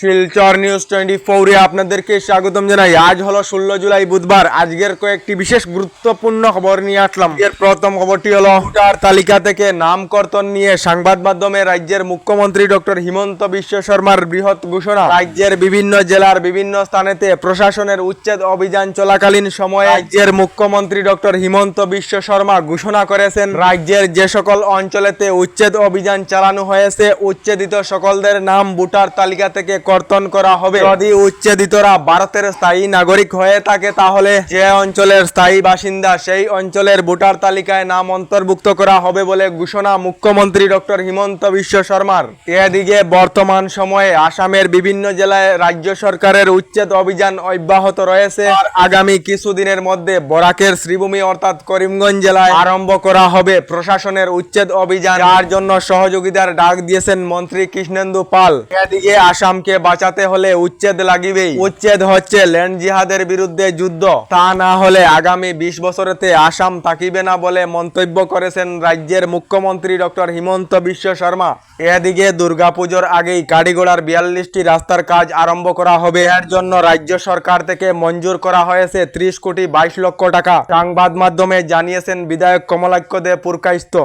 Silchar news 24 এ আপনাদেরকে স্বাগতম জানাই। আজ হলো 16 জুলাই বুধবার। আজকের কয়েকটি বিশেষ গুরুত্বপূর্ণ খবর নিয়ে আসলাম। এর প্রথম খবরটি হলো ভোটার তালিকা থেকে নাম কর্তন নিয়ে সংবাদ মাধ্যমে রাজ্যের মুখ্যমন্ত্রী ডক্টর হিমন্ত বিশ্ব শর্মার বৃহৎ ঘোষণা। রাজ্যের বিভিন্ন জেলার বিভিন্ন স্থানেতে প্রশাসনের উচ্ছেদ অভিযান চলাকালীন সময়ে রাজ্যের মুখ্যমন্ত্রী ডক্টর হিমন্ত বিশ্ব শর্মা ঘোষণা করেছেন, রাজ্যের যে সকল অঞ্চলেতে উচ্ছেদ অভিযান চালানো হয়েছে উচ্ছেদিত সকলদের নাম ভোটার তালিকা থেকে কর্তন করা হবে। যদি উচ্ছেদিতরা ভারতের স্থায়ী নাগরিক হয়ে থাকে তাহলে যে অঞ্চলের স্থায়ী বাসিন্দা সেই অঞ্চলের ভোটার তালিকায় নাম অন্তর্ভুক্ত করা হবে বলে ঘোষণা মুখ্যমন্ত্রী ডক্টর হিমন্ত বিশ্ব শর্মার। এদিকে বর্তমান সময়ে আসামের বিভিন্ন জেলায় রাজ্য সরকারের উচ্ছেদ অভিযান অব্যাহত রয়েছে। আগামী কিছুদিনের মধ্যে বরাকের শ্রীভূমি অর্থাৎ করিমগঞ্জ জেলায় আরম্ভ করা হবে প্রশাসনের উচ্ছেদ অভিযান, যার জন্য সহযোগিতার ডাক দিয়েছেন মন্ত্রী কৃষ্ণেন্দু পাল। এদিকে আসামকে বাঁচাতে হলে উচ্ছেদ লাগিবেই। উচ্ছেদ হচ্ছে ল্যান্ড জিহাদের বিরুদ্ধে যুদ্ধ, তা না হলে আগামী 20 বছরেতে আসাম থাকিবে না বলে মন্তব্য করেছেন রাজ্যের মুখ্যমন্ত্রী ডক্টর হিমন্ত বিশ্ব শর্মা। এদিকে দুর্গাপুজোর আগেই কাটিগড়ার 42টি রাস্তার কাজ আরম্ভ করা হবে। এর জন্য রাজ্য সরকার থেকে মঞ্জুর করা হয়েছে 30 কোটি 22 লক্ষ টাকা। সংবাদ মাধ্যমে জানিয়েছেন বিধায়ক কমলাক্ষ দে পুরকাইস্ত।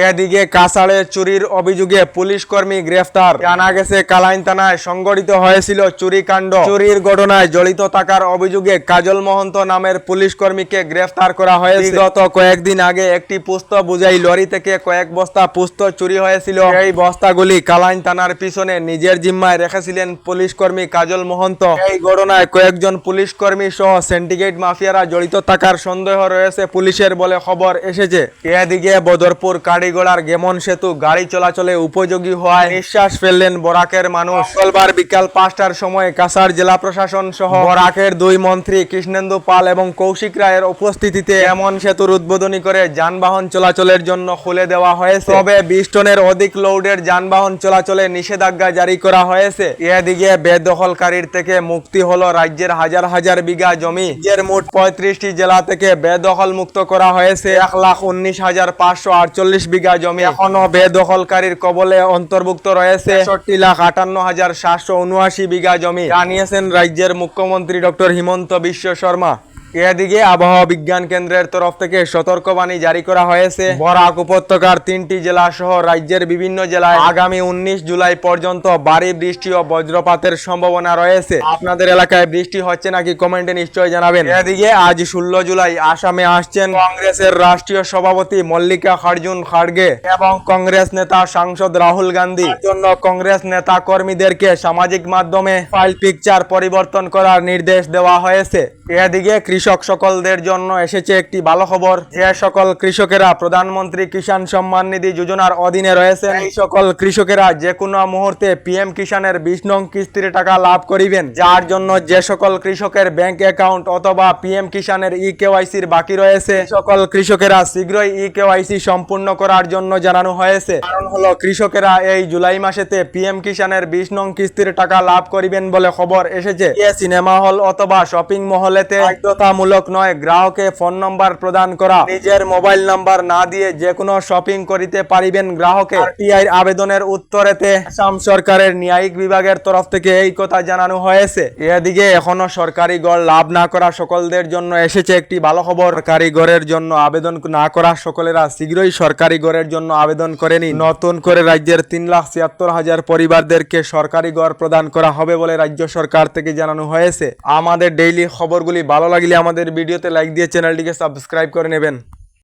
এদিকে কাছাড়ে চুরির অভিযোগে পুলিশ কর্মী গ্রেফতার। জানা গেছে কালাইন থানায় সংঘটিত হয়েছিল চুরিকাণ্ড। চুরির ঘটনায় জড়িত থাকার অভিযোগে কাজল মহন্ত নামের পুলিশ কর্মীকে গ্রেফতার করা হয়েছে। গত কয়েকদিন আগে একটি পুস্ত বোঝাই লরি থেকে কয়েক বস্তা পুস্ত চুরি হয়েছিল। এই বস্তাগুলি কালাইন থানার পিছনে নিজের জিম্মায় রেখেছিলেন পুলিশ কর্মী কাজল মহন্ত। এই ঘটনায় কয়েকজন পুলিশ কর্মী সহ সিন্ডিকেট মাফিয়ারা জড়িত থাকার সন্দেহ রয়েছে পুলিশের বলে খবর এসেছে। এদিকে বদরপুর কাটিগড়ার গেমন সেতু গাড়ি চলাচলে উপযোগী হওয়ায় নিঃশ্বাস ফেললেন বরাকের মানুষ। মঙ্গলবার বিকাল 5টার সময় কাছাড় জেলা প্রশাসন সহ বরাকের 2 মন্ত্রী কৃষ্ণেন্দু পাল এবং কৌশিক রায়ের উপস্থিতিতে গেমন সেতুর উদ্বোধনী করে যানবাহন চলাচলের জন্য খুলে দেওয়া হয়েছে। তবে 20 টনের অধিক লোডের যানবাহন চলাচলে নিষেধাজ্ঞা জারি করা হয়েছে। এদিকে বেদখলকারীর থেকে মুক্তি হলো রাজ্যের হাজার হাজার বিঘা জমি। রাজ্যের মোট 35টি জেলা থেকে বেদখল মুক্ত করা হয়েছে 1,19,548 বিঘা জমি। এখনো বেদখলকারীর কবলে অন্তর্ভুক্ত রয়েছে 61,58,779 বিঘা জমি, জানিয়েছেন রাজ্যের মুখ্যমন্ত্রী ডক্টর হিমন্ত বিশ্ব শর্মা। এদিকে আবহাওয়া বিজ্ঞান কেন্দ্রের তরফ থেকে সতর্কবাণী জারি করা হয়েছে। বরাক উপত্যকার 3টি জেলা সহ রাজ্যের বিভিন্ন জেলায় আগামী 19 জুলাই পর্যন্ত ভারী বৃষ্টি ও বজ্রপাতের সম্ভাবনা রয়েছে। আপনাদের এলাকায় বৃষ্টি হচ্ছে নাকি কমেন্টে নিশ্চয়ই জানাবেন। এদিকে আজ 16 জুলাই আসামে আসছেন কংগ্রেসের রাষ্ট্রীয় সভাপতি মল্লিকার্জুন খাড়গে এবং কংগ্রেস নেতা সাংসদ রাহুল গান্ধী। এর জন্য কংগ্রেস নেতা কর্মীদেরকে সামাজিক মাধ্যমে ফাইল পিকচার পরিবর্তন করার নির্দেশ দেওয়া হয়েছে। এদিকে কৃষক সকলদের জন্য এসেছে একটি ভালো খবর। যে সকল কৃষকেরা প্রধানমন্ত্রী কিষাণ সম্মান নিধি যোজনার অধীনে রয়েছেন এই সকল কৃষকেরা যে কোনো মুহূর্তে পিএম কিষাণের 20 নং কিস্তির টাকা লাভ করিবেন, যার জন্য যে সকল কৃষকের ব্যাংক অ্যাকাউন্ট অথবা পিএম কিষাণের ইকেওয়াইসির বাকি রয়েছে সকল কৃষকেরা শীঘ্রই ইকেওয়াইসি সম্পূর্ণ করার জন্য জানানো হয়েছে। কারণ হলো কৃষকেরা এই জুলাই মাসেতে পিএম কিষাণের 20 নং কিস্তির টাকা লাভ করিবেন বলে খবর এসেছে। সিনেমা হল অথবা শপিং মহলেতে বাধ্যতামূলক নয় গ্রাহকে ফোন নম্বর প্রদান করা। নিজের মোবাইল নাম্বার না দিয়ে যে কোনো শপিং করিতে পারিবেন গ্রাহকে। আরটিআই আবেদনের উত্তরেতে আসাম সরকারের ন্যায়িক বিভাগের তরফ থেকে এই কথা জানানো হয়েছে। এদিকে এখনো সরকারি গড় লাভ না করা সকলদের জন্য এসেছে একটি ভালো খবর। সরকারি গড়ের জন্য আবেদন না করা সকলেরা শীঘ্রই সরকারি গড়ের জন্য আবেদন করে নিন। নতুন করে রাজ্যের 3,76,000 পরিবারদেরকে সরকারি গড় প্রদান করা হবে বলে রাজ্য সরকার থেকে জানানো হয়েছে। আমাদের ডেইলি খবরগুলি ভালো লাগলে আমাদের ভিডিওতে লাইক দিয়ে চ্যানেলটিকে সাবস্ক্রাইব করে নেবেন।